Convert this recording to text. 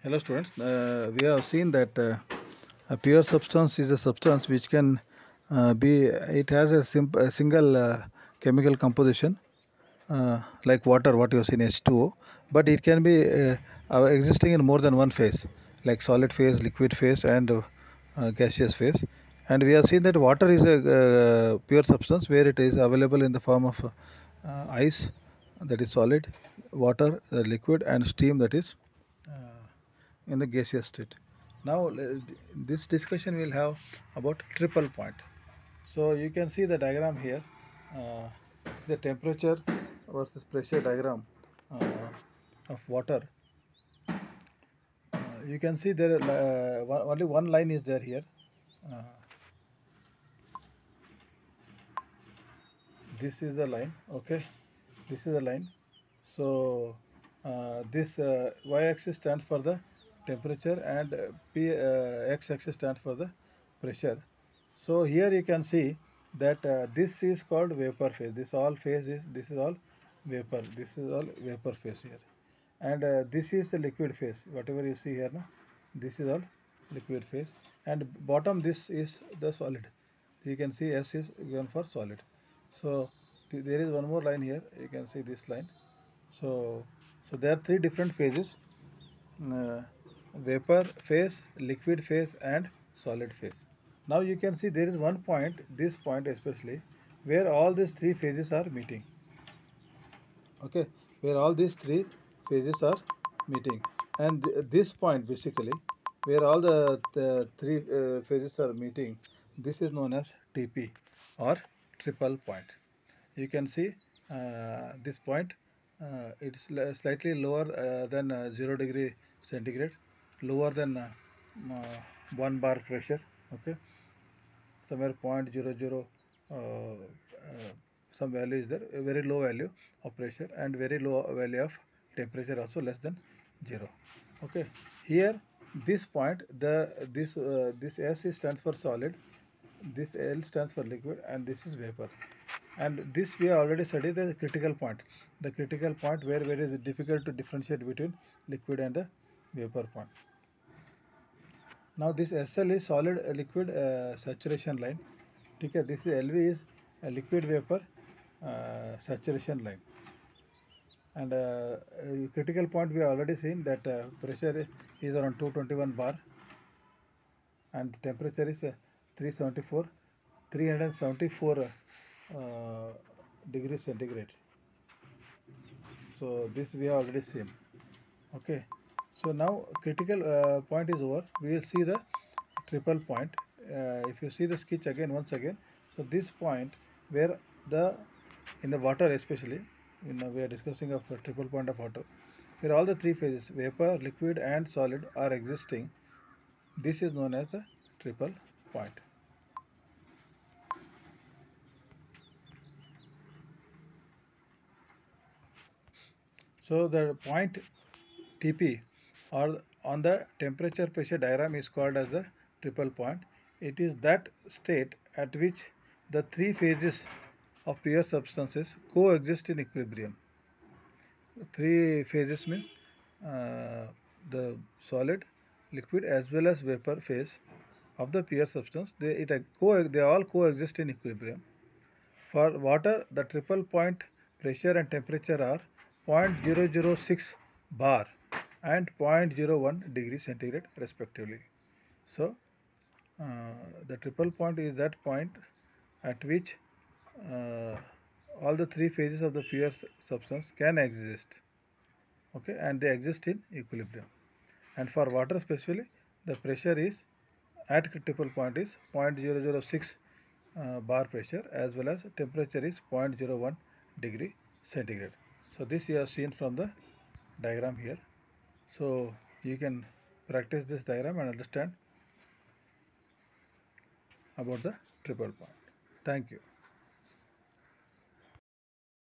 Hello students, we have seen that a pure substance is a substance which can it has a single chemical composition like water, what you have seen H2O, but it can be existing in more than one phase, like solid phase, liquid phase, and gaseous phase. And we have seen that water is a pure substance where it is available in the form of ice, that is solid, water, liquid, and steam, that is in the gaseous state. Now, this discussion will have about triple point. So you can see the diagram here. This is the temperature versus pressure diagram of water. You can see there only one line is there here. Uh, this is the line. Okay, this is the line. So this y-axis stands for the temperature, and x-axis stands for the pressure. So here you can see that this is called vapor phase. This is all vapor. This is all vapor phase here, and this is the liquid phase. Whatever you see here now, this is all liquid phase, and bottom this is the solid. You can see S is given for solid. So there is one more line here. You can see this line. So, so there are three different phases: uh, vapor phase, liquid phase, and solid phase. Now you can see there is one point, this point especially, where all these three phases are meeting. Okay, where all these three phases are meeting, and this point basically, where all the three phases are meeting, this is known as TP or triple point. You can see this point, it's slightly lower than 0 degree centigrade, lower than 1 bar pressure. Okay, somewhere 0.00 some value is there, a very low value of pressure, and very low value of temperature, also less than 0. Okay, here this point, this S stands for solid, this L stands for liquid, and this is vapor. And this we have already studied the critical point, where it is difficult to differentiate between liquid and the vapor point. Now this SL is solid liquid saturation line. Okay, this is LV is a liquid vapor saturation line. And critical point we have already seen that pressure is around 221 bar, and temperature is 374 degrees centigrade. So this we have already seen. Okay, so now critical point is over. We will see the triple point. If you see the sketch again, once again, so this point where the in the water especially, we are discussing of a triple point of water, where all the three phases, vapor, liquid, and solid, are existing. This is known as the triple point. So the point Tp or on the temperature pressure diagram is called as the triple point. It is that state at which the three phases of pure substances coexist in equilibrium. Three phases means the solid, liquid, as well as vapor phase of the pure substance. They all coexist in equilibrium. For water, the triple point pressure and temperature are 0.006 bar and 0.01 degree centigrade respectively. So, the triple point is that point at which uh, all the three phases of the pure substance can exist. Okay, and they exist in equilibrium. And for water specifically, the pressure is at triple point is 0.006 bar pressure, as well as temperature is 0.01 degree centigrade. So this you have seen from the diagram here. So you can practice this diagram and understand about the triple point. Thank you.